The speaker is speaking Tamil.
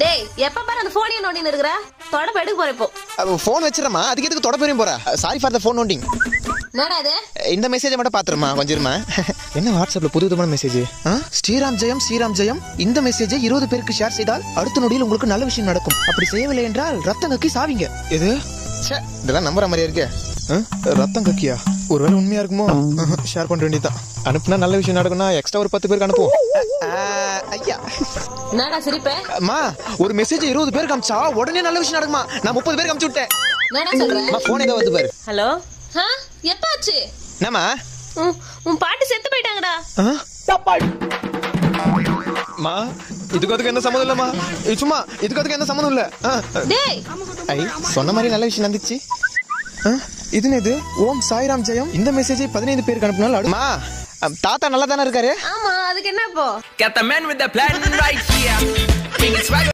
டேய் எப்ப பாரு அந்த போனே நோண்டின்னு இருக்கற தொடப்ப எடுக்க போற இப்போ போன் வச்சிரமா அதுக்கு எதுக்கு தொட போறேன் போற சாரி ஃபார் தி போன் நோண்டிங் என்னடா இது இந்த மெசேஜை மட்டும் பாத்துறமா கொஞ்சம் இருமா என்ன வாட்ஸ்அப்ல புதுவிதமான மெசேஜ் ஸ்ரீராம் ஜெயம் இந்த மெசேஜை 20 பேருக்கு ஷேர் செய்தால் அடுத்த நொடியில் உங்களுக்கு நல்ல விஷயம் நடக்கும் அப்படி செய்யவில்லை என்றால் ரத்தம் கக்கி சாவீங்க இது இதெல்லாம் நம்புற மாதிரியா இருக்கு ரத்தம் கக்கியா ஒருவேளை உண்மையா இருக்குமோ ஷேர் பண்ண வேண்டியதான் அனுப்புனா நல்ல விஷயம் நடக்கும்னா எக்ஸ்ட்ரா ஒரு 10 பேருக்கு அனுப்புவோம் ஐயா என்னடா சிரிப்பே அம்மா ஒரு மெசேஜ் 20 பேருக்கு அனுப்பிச்சா உடனே நல்ல விஷயம் நடக்குமா நான் 30 பேருக்கு அனுப்பிச்சு விட்டேன் என்னடா சொல்ற அம்மா போன் ஏதோ வந்து பாரு ஹலோ எப்ப ஆச்சு என்னம்மா உன் பாட்டி செத்து போயிட்டாங்கடா மா இதுக்கு என்ன சம்மந்தம் இல்லம்மா சும்மா இதுக்கு என்ன சம்மந்தம் இல்ல டேய் ஐ சொன்ன மாதிரி நல்ல விஷயம் நடந்துச்சு இது ஓம் சாய்ராம் ஜெயம் இந்த மெசேஜை 15 பேருக்கு அனுப்புனால அம்மா தாத்தா நல்லா தானே இருக்காரு ஆமா அதுக்கு என்ன இப்போ Got the man with the plan right here.